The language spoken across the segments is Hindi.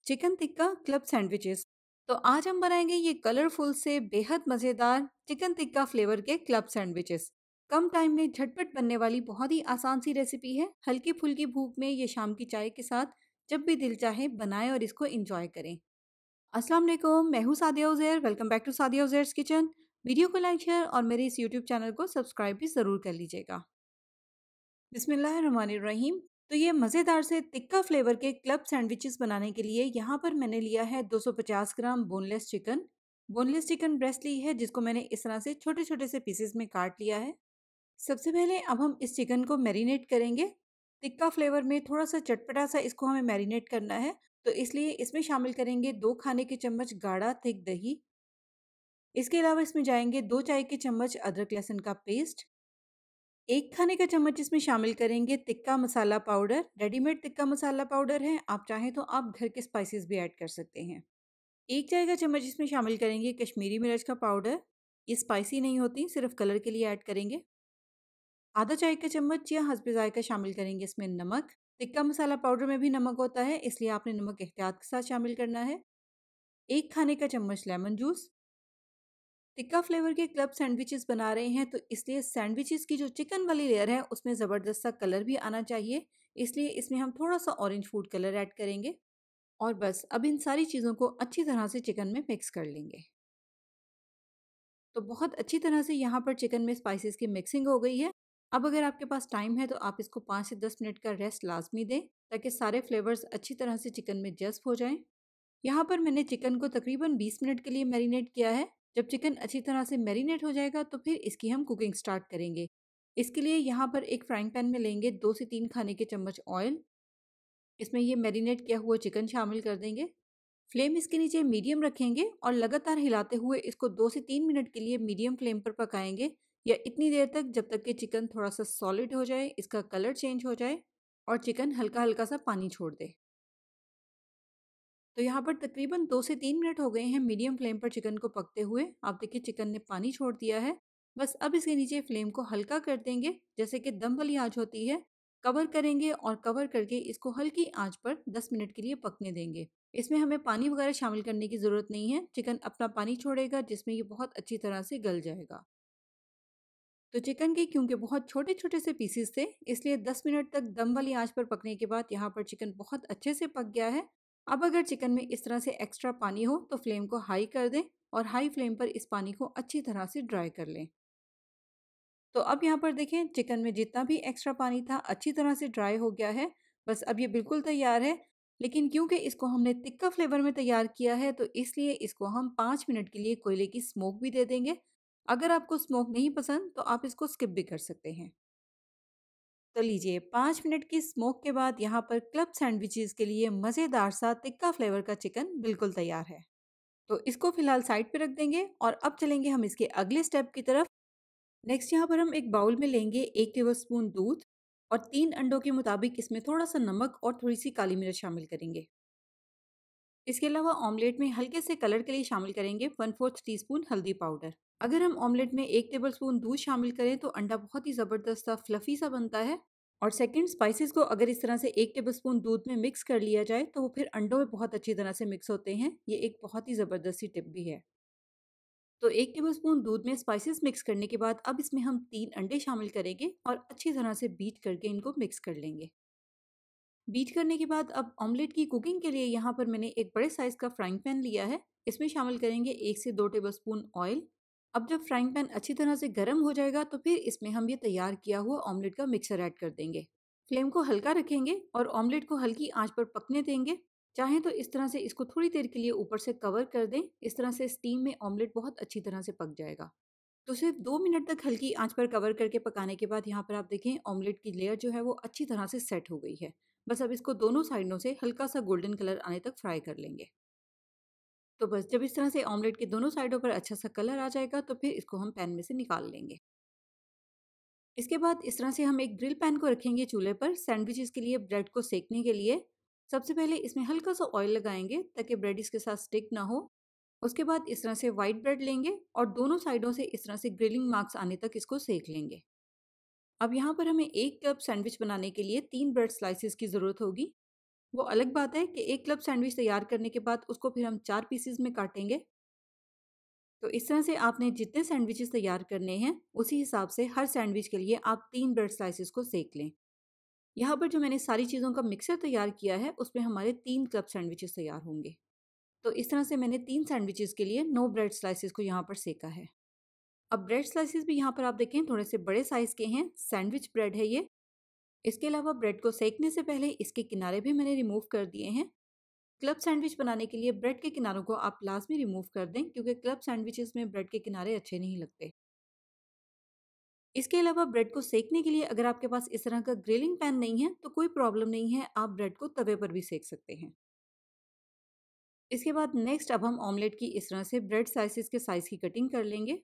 Chicken tikka club sandwiches. तो आज हम बनाएंगे ये कलरफुल से बेहद मज़ेदार चिकन टिक्का फ्लेवर के क्लब सैंडविचेस। कम टाइम में झटपट बनने वाली बहुत ही आसान सी रेसिपी है। हल्की फुल्की भूख में ये शाम की चाय के साथ जब भी दिल चाहे बनाएं और इसको एंजॉय करें। अस्सलाम वालेकुम, मैं हूँ Sadia Uzair. Welcome back to Sadia Uzair's kitchen. Video को लाइक शेयर और मेरे इस यूट्यूब चैनल को सब्सक्राइब भी ज़रूर कर लीजिएगा। बिस्मिल्लाहिर्रहमानिर्रहीम। तो ये मज़ेदार से तिक्का फ्लेवर के क्लब सैंडविचेस बनाने के लिए यहाँ पर मैंने लिया है 250 gram boneless chicken. Boneless chicken breast ली है जिसको मैंने इस तरह से छोटे छोटे से पीसेस में काट लिया है। सबसे पहले अब हम इस चिकन को मैरिनेट करेंगे। तिक्का फ्लेवर में थोड़ा सा चटपटा सा इसको हमें मैरिनेट करना है, तो इसलिए इसमें शामिल करेंगे 2 खाने के चम्मच गाढ़ा थिक दही। इसके अलावा इसमें जाएंगे 2 चाय के चम्मच अदरक लहसुन का पेस्ट। 1 खाने का चम्मच इसमें शामिल करेंगे तिक्का मसाला पाउडर। रेडीमेड तिक्का मसाला पाउडर है, आप चाहें तो आप घर के स्पाइसेस भी ऐड कर सकते हैं। 1 चाय का चम्मच इसमें शामिल करेंगे कश्मीरी मिर्च का पाउडर। ये स्पाइसी नहीं होती, सिर्फ कलर के लिए ऐड करेंगे। ½ चाय का चम्मच या हस्बे जायका शामिल करेंगे इसमें नमक। तिक्का मसाला पाउडर में भी नमक होता है, इसलिए आपने नमक एहतियात के साथ शामिल करना है। 1 खाने का चम्मच लेमन जूस। टिक्का फ्लेवर के क्लब सैंडविचेस बना रहे हैं, तो इसलिए सैंडविचेस की जो चिकन वाली लेयर है उसमें ज़बरदस्त सा कलर भी आना चाहिए, इसलिए इसमें हम थोड़ा सा ऑरेंज फूड कलर ऐड करेंगे। और बस अब इन सारी चीज़ों को अच्छी तरह से चिकन में मिक्स कर लेंगे। तो बहुत अच्छी तरह से यहाँ पर चिकन में स्पाइसेस की मिक्सिंग हो गई है। अब अगर आपके पास टाइम है तो आप इसको 5 से 10 मिनट का रेस्ट लाजमी दें, ताकि सारे फ्लेवर्स अच्छी तरह से चिकन में जज्ब हो जाएं। यहाँ पर मैंने चिकन को तकरीबन 20 मिनट के लिए मैरिनेट किया है। जब चिकन अच्छी तरह से मैरिनेट हो जाएगा तो फिर इसकी हम कुकिंग स्टार्ट करेंगे। इसके लिए यहाँ पर एक फ्राइंग पैन में लेंगे 2 से 3 खाने के चम्मच ऑयल। इसमें ये मैरिनेट किया हुआ चिकन शामिल कर देंगे। फ्लेम इसके नीचे मीडियम रखेंगे और लगातार हिलाते हुए इसको 2 से 3 मिनट के लिए मीडियम फ्लेम पर पकाएंगे, या इतनी देर तक जब तक कि चिकन थोड़ा सा सॉलिड हो जाए, इसका कलर चेंज हो जाए और चिकन हल्का हल्का सा पानी छोड़ दे। तो यहाँ पर तकरीबन 2 से 3 मिनट हो गए हैं मीडियम फ्लेम पर चिकन को पकते हुए। आप देखिए चिकन ने पानी छोड़ दिया है। बस अब इसके नीचे फ्लेम को हल्का कर देंगे, जैसे कि दम वाली आंच होती है। कवर करेंगे और कवर करके इसको हल्की आंच पर 10 मिनट के लिए पकने देंगे। इसमें हमें पानी वगैरह शामिल करने की ज़रूरत नहीं है, चिकन अपना पानी छोड़ेगा जिसमें ये बहुत अच्छी तरह से गल जाएगा। तो चिकन के क्योंकि बहुत छोटे छोटे से पीसीस थे, इसलिए 10 मिनट तक दम वाली आंच पर पकने के बाद यहाँ पर चिकन बहुत अच्छे से पक गया है। अब अगर चिकन में इस तरह से एक्स्ट्रा पानी हो तो फ्लेम को हाई कर दें और हाई फ्लेम पर इस पानी को अच्छी तरह से ड्राई कर लें। तो अब यहाँ पर देखें चिकन में जितना भी एक्स्ट्रा पानी था अच्छी तरह से ड्राई हो गया है। बस अब ये बिल्कुल तैयार है। लेकिन क्योंकि इसको हमने तिक्का फ्लेवर में तैयार किया है, तो इसलिए इसको हम 5 मिनट के लिए कोयले की स्मोक भी दे देंगे। अगर आपको स्मोक नहीं पसंद तो आप इसको स्किप भी कर सकते हैं। तो लीजिए 5 मिनट की स्मोक के बाद यहाँ पर क्लब सैंडविचेस के लिए मज़ेदार सा तिक्का फ्लेवर का चिकन बिल्कुल तैयार है। तो इसको फिलहाल साइड पे रख देंगे और अब चलेंगे हम इसके अगले स्टेप की तरफ। नेक्स्ट यहाँ पर हम एक बाउल में लेंगे 1 टेबल स्पून दूध और 3 अंडों के मुताबिक इसमें थोड़ा सा नमक और थोड़ी सी काली मिर्च शामिल करेंगे। इसके अलावा ऑमलेट में हल्के से कलर के लिए शामिल करेंगे 1/4 टीस्पून हल्दी पाउडर। अगर हम ऑमलेट में 1 टेबल स्पून दूध शामिल करें तो अंडा बहुत ही ज़बरदस्त सा फ्लफी सा बनता है। और सेकंड, स्पाइसेस को अगर इस तरह से 1 टेबल स्पून दूध में मिक्स कर लिया जाए तो वो फिर अंडों में बहुत अच्छी तरह से मिक्स होते हैं। ये एक बहुत ही ज़बरदस्त सी टिप भी है। तो 1 टेबल स्पून दूध में स्पाइसेस मिक्स करने के बाद अब इसमें हम 3 अंडे शामिल करेंगे और अच्छी तरह से बीट करके इनको मिक्स कर लेंगे। बीट करने के बाद अब ऑमलेट की कुकिंग के लिए यहाँ पर मैंने एक बड़े साइज़ का फ्राइंग पैन लिया है। इसमें शामिल करेंगे 1 से 2 टेबल स्पून ऑयल। अब जब फ्राइंग पैन अच्छी तरह से गर्म हो जाएगा तो फिर इसमें हम ये तैयार किया हुआ ऑमलेट का मिक्सर ऐड कर देंगे। फ्लेम को हल्का रखेंगे और ऑमलेट को हल्की आंच पर पकने देंगे। चाहें तो इस तरह से इसको थोड़ी देर के लिए ऊपर से कवर कर दें। इस तरह से स्टीम में ऑमलेट बहुत अच्छी तरह से पक जाएगा। तो सिर्फ 2 मिनट तक हल्की आंच पर कवर करके पकाने के बाद यहाँ पर आप देखें ऑमलेट की लेयर जो है वो अच्छी तरह से सेट हो गई है। बस अब इसको दोनों साइडों से हल्का सा गोल्डन कलर आने तक फ्राई कर लेंगे। तो बस जब इस तरह से ऑमलेट के दोनों साइडों पर अच्छा सा कलर आ जाएगा तो फिर इसको हम पैन में से निकाल लेंगे। इसके बाद इस तरह से हम एक ग्रिल पैन को रखेंगे चूल्हे पर सैंडविचेस के लिए ब्रेड को सेकने के लिए। सबसे पहले इसमें हल्का सा ऑयल लगाएंगे ताकि ब्रेड इसके साथ स्टिक ना हो। उसके बाद इस तरह से वाइट ब्रेड लेंगे और दोनों साइडों से इस तरह से ग्रिलिंग मार्क्स आने तक इसको सेक लेंगे। अब यहाँ पर हमें 1 कप सैंडविच बनाने के लिए 3 ब्रेड स्लाइसेस की ज़रूरत होगी। वो अलग बात है कि एक क्लब सैंडविच तैयार करने के बाद उसको फिर हम 4 पीसेज़ में काटेंगे। तो इस तरह से आपने जितने सैंडविचेज़ तैयार करने हैं, उसी हिसाब से हर सैंडविच के लिए आप 3 ब्रेड स्लाइसेस को सेंक लें। यहाँ पर जो मैंने सारी चीज़ों का मिक्सचर तैयार किया है, उसमें हमारे 3 क्लब सैंडविचेज़ तैयार होंगे। तो इस तरह से मैंने 3 सैंडविचेज़ के लिए 9 ब्रेड स्लाइसेस को यहाँ पर सेंका है। अब ब्रेड स्लाइसेस भी यहाँ पर आप देखें थोड़े से बड़े साइज़ के हैं, सैंडविच ब्रेड है ये। इसके अलावा ब्रेड को सेंकने से पहले इसके किनारे भी मैंने रिमूव कर दिए हैं। क्लब सैंडविच बनाने के लिए ब्रेड के किनारों को आप लाज़मी रिमूव कर दें, क्योंकि क्लब सैंडविचेज़ में ब्रेड के किनारे अच्छे नहीं लगते। इसके अलावा ब्रेड को सेंकने के लिए अगर आपके पास इस तरह का ग्रिलिंग पैन नहीं है, तो कोई प्रॉब्लम नहीं है, आप ब्रेड को तवे पर भी सेंक सकते हैं। इसके बाद नेक्स्ट अब हम ऑमलेट की इस तरह से ब्रेड स्लाइसेस के साइज़ की कटिंग कर लेंगे।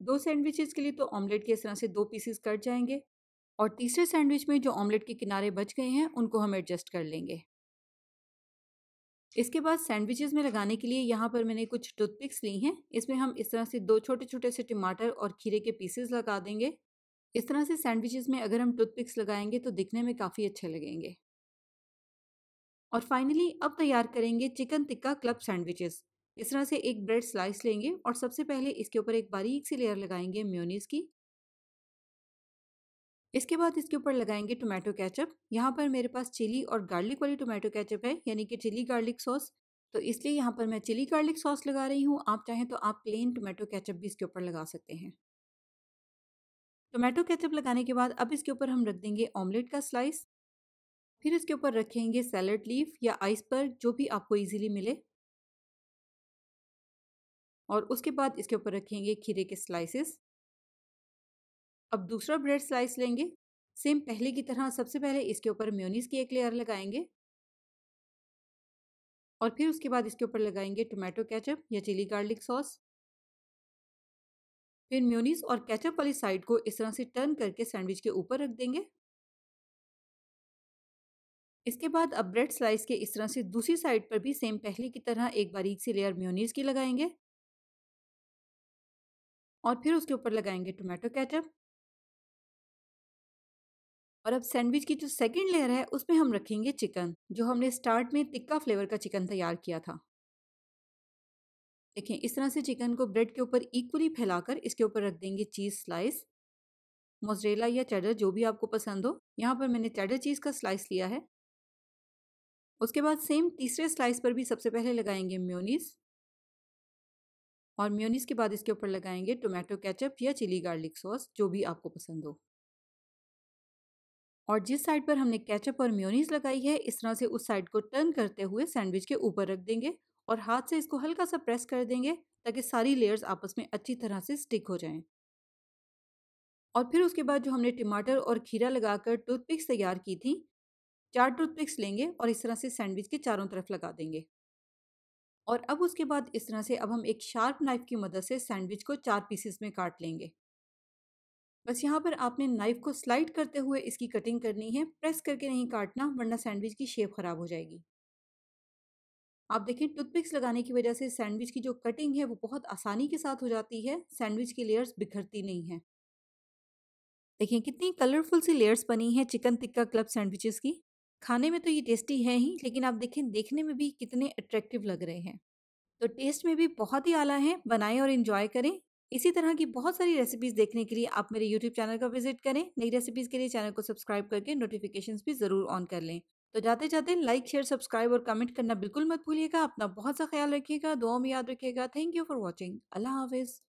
2 सैंडविचेज़ के लिए तो ऑमलेट के इस तरह से 2 पीसेस कट जाएँगे और तीसरे सैंडविच में जो ऑमलेट के किनारे बच गए हैं, उनको हम एडजस्ट कर लेंगे। इसके बाद सैंडविचेज़ में लगाने के लिए यहाँ पर मैंने कुछ टूथपिक्स ली हैं। इसमें हम इस तरह से 2 छोटे-छोटे से टमाटर और खीरे के पीसेस लगा देंगे। इस तरह से सैंडविचेज़ में अगर हम टूथपिक्स लगाएँगे तो दिखने में काफ़ी अच्छे लगेंगे। और फाइनली अब तैयार करेंगे चिकन टिक्का क्लब सैंडविचेज़। इस तरह से एक ब्रेड स्लाइस लेंगे और सबसे पहले इसके ऊपर एक बारीक सी लेयर लगाएँगे मेयोनीज़ की। इसके बाद इसके ऊपर लगाएँगे टोमेटो केचअप। यहाँ पर मेरे पास चिली और गार्लिक वाली टोमेटो केचअप है, यानी कि चिली गार्लिक सॉस। तो इसलिए यहाँ पर मैं चिली गार्लिक सॉस लगा रही हूँ। आप चाहें तो आप प्लेन टोमेटो केचअप भी इसके ऊपर लगा सकते हैं। टोमेटो केचअप लगाने के बाद अब इसके ऊपर हम रख देंगे ऑमलेट का स्लाइस। फिर इसके ऊपर रखेंगे सैलड लीफ या आइसबर्ग, जो भी आपको ईज़िली मिले। और उसके बाद इसके ऊपर रखेंगे खीरे के स्लाइसेस। अब दूसरा ब्रेड स्लाइस लेंगे। सेम पहले की तरह सबसे पहले इसके ऊपर मेयोनीज़ की एक लेयर लगाएँगे और फिर उसके बाद इसके ऊपर लगाएँगे टोमेटो केचअप या चिली गार्लिक सॉस। फिर मेयोनीज़ और केचअप वाली साइड को इस तरह से टर्न करके सैंडविच के ऊपर रख देंगे। इसके बाद अब ब्रेड स्लाइस के इस तरह से दूसरी साइड पर भी सेम पहले की तरह एक बारीक सी लेयर मेयोनीज़ की लगाएँगे और फिर उसके ऊपर लगाएँगे टोमेटो केचअप। और अब सैंडविच की जो सेकंड लेयर है, उसमें हम रखेंगे चिकन, जो हमने स्टार्ट में टिक्का फ्लेवर का चिकन तैयार किया था। देखिए इस तरह से चिकन को ब्रेड के ऊपर इक्वली फैलाकर इसके ऊपर रख देंगे चीज़ स्लाइस, मोज़रेला या चेडर जो भी आपको पसंद हो। यहाँ पर मैंने चेडर चीज़ का स्लाइस लिया है। उसके बाद सेम तीसरे स्लाइस पर भी सबसे पहले लगाएंगे मेयोनीज़ और मेयोनीज़ के बाद इसके ऊपर लगाएंगे टोमेटो केचप या चिली गार्लिक सॉस, जो भी आपको पसंद हो। और जिस साइड पर हमने केचप और मेयोनीज़ लगाई है, इस तरह से उस साइड को टर्न करते हुए सैंडविच के ऊपर रख देंगे और हाथ से इसको हल्का सा प्रेस कर देंगे, ताकि सारी लेयर्स आपस में अच्छी तरह से स्टिक हो जाएं। और फिर उसके बाद जो हमने टमाटर और खीरा लगाकर टूथपिक्स तैयार की थी, 4 टूथपिक्स लेंगे और इस तरह से सैंडविच के चारों तरफ लगा देंगे। और अब उसके बाद इस तरह से अब हम एक शार्प नाइफ की मदद से सैंडविच को 4 पीसेस में काट लेंगे। बस यहाँ पर आपने नाइफ को स्लाइड करते हुए इसकी कटिंग करनी है, प्रेस करके नहीं काटना, वरना सैंडविच की शेप खराब हो जाएगी। आप देखें टूथपिक्स लगाने की वजह से सैंडविच की जो कटिंग है वो बहुत आसानी के साथ हो जाती है, सैंडविच की लेयर्स बिखरती नहीं है। देखिए कितनी कलरफुल सी लेयर्स बनी है चिकन टिक्का क्लब सैंडविचेस की। खाने में तो ये टेस्टी है ही, लेकिन आप देखें देखने में भी कितने अट्रैक्टिव लग रहे हैं। तो टेस्ट में भी बहुत ही आला है, बनाएं और इन्जॉय करें। इसी तरह की बहुत सारी रेसिपीज देखने के लिए आप मेरे यूट्यूब चैनल का विजिट करें। नई रेसिपीज के लिए चैनल को सब्सक्राइब करके नोटिफिकेशंस भी ज़रूर ऑन कर लें। तो जाते जाते लाइक शेयर सब्सक्राइब और कमेंट करना बिल्कुल मत भूलिएगा। अपना बहुत सा ख्याल रखिएगा, दुआ में याद रखिएगा। Thank you for watching. अल्लाह हाफिज़।